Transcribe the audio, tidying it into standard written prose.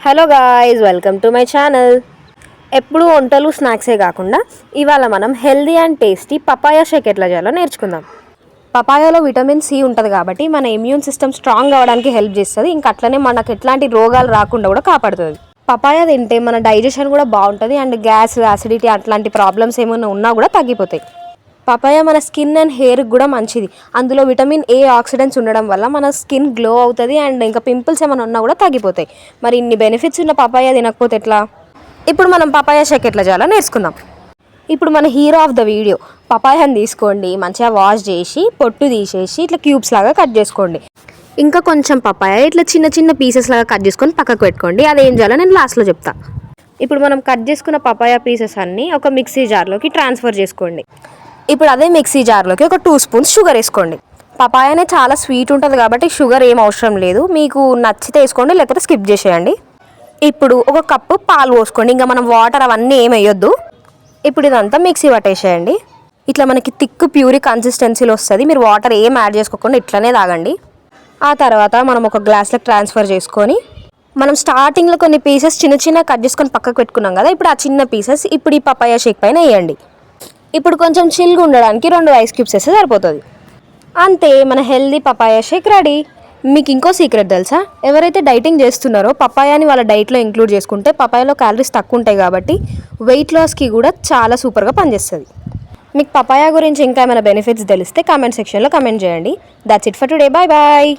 Hello guys, welcome to my channel. ఎప్పుడు వంటలు స్నాక్సే కాకుండా ఇవాళ మనం healthy and tasty papaya shake ఎట్లా చేయాలో నేర్చుకుందాం. పపాయాలో విటమిన్ సి ఉంటుంది కాబట్టి మన ఇమ్యూన్ సిస్టమ్ స్ట్రాంగ్ అవ్వడానికి హెల్ప్ చేస్తుంది. ఇంకా అట్లనే మనకు ఎట్లాంటి రోగాలు రాకుండా కూడా కాపాడుతుంది. పపాయా తింటే మన డైజెషన్ కూడా బాగుంటుంది అండ్ గ్యాస్, యాసిడిటీ అట్లాంటి ప్రాబ్లమ్స్ ఏమైనా ఉన్నా కూడా తగ్గిపోతాయి. పపాయ మన స్కిన్ అండ్ హెయిర్కి కూడా మంచిది. అందులో విటమిన్ ఏ ఆక్సిడెంట్స్ ఉండడం వల్ల మన స్కిన్ గ్లో అవుతుంది అండ్ ఇంకా పింపుల్స్ ఏమైనా ఉన్నా కూడా తగ్గిపోతాయి. మరి ఇన్ని బెనిఫిట్స్ ఉన్న పపాయ తినకపోతే ఎట్లా? ఇప్పుడు మనం పపాయ షేక్ ఎట్లా చేయాలో నేర్చుకుందాం. ఇప్పుడు మన హీరో ఆఫ్ ద వీడియో పపాయాని తీసుకోండి, మంచిగా వాష్ చేసి పొట్టు తీసేసి ఇట్లా క్యూబ్స్ లాగా కట్ చేసుకోండి. ఇంకా కొంచెం పపాయ ఇట్లా చిన్న చిన్న పీసెస్ లాగా కట్ చేసుకొని పక్కకు పెట్టుకోండి. అది ఏం చేయాలో నేను లాస్ట్లో చెప్తాను. ఇప్పుడు మనం కట్ చేసుకున్న పపాయ పీసెస్ అన్నీ ఒక మిక్సీ జార్లోకి ట్రాన్స్ఫర్ చేసుకోండి. ఇప్పుడు అదే మిక్సీ జార్లోకి ఒక 2 స్పూన్స్ షుగర్ వేసుకోండి. పపాయనే చాలా స్వీట్ ఉంటుంది కాబట్టి షుగర్ ఏం అవసరం లేదు. మీకు నచ్చితే వేసుకోండి, లేకపోతే స్కిప్ చేసేయండి. ఇప్పుడు ఒక కప్పు పాలు పోసుకోండి. ఇంకా మనం వాటర్ అవన్నీ ఏం వేయొద్దు. ఇప్పుడు ఇదంతా మిక్సీ పట్టేసేయండి. ఇట్లా మనకి థిక్ ప్యూరీ కన్సిస్టెన్సీలో వస్తుంది. మీరు వాటర్ ఏం యాడ్ చేసుకోకుండా ఇట్లనే తాగండి. ఆ తర్వాత మనం ఒక గ్లాస్లోకి ట్రాన్స్ఫర్ చేసుకొని మనం స్టార్టింగ్లో కొన్ని పీసెస్ చిన్న చిన్న కట్ చేసుకొని పక్కకు పెట్టుకున్నాం కదా, ఇప్పుడు ఆ చిన్న పీసెస్ ఇప్పుడు ఈ పపాయ షేక్ పైన వేయండి. ఇప్పుడు కొంచెం చిల్గా ఉండడానికి 2 ఐస్ క్యూబ్స్ వేస్తే సరిపోతుంది. అంతే, మన హెల్దీ పపాయ షేక్ రెడీ. మీకు ఇంకో సీక్రెట్ తెలుసా? ఎవరైతే డైటింగ్ చేస్తున్నారో పపాయాని వాళ్ళ డైట్లో ఇంక్లూడ్ చేసుకుంటే పపాయాలో క్యాలరీస్ తక్కువ ఉంటాయి కాబట్టి వెయిట్ లాస్కి కూడా చాలా సూపర్గా పనిచేస్తుంది. మీకు పపాయా గురించి ఇంకా ఏమైనా బెనిఫిట్స్ తెలిస్తే కామెంట్ సెక్షన్లో కామెంట్ చేయండి. That's it for today. Bye bye.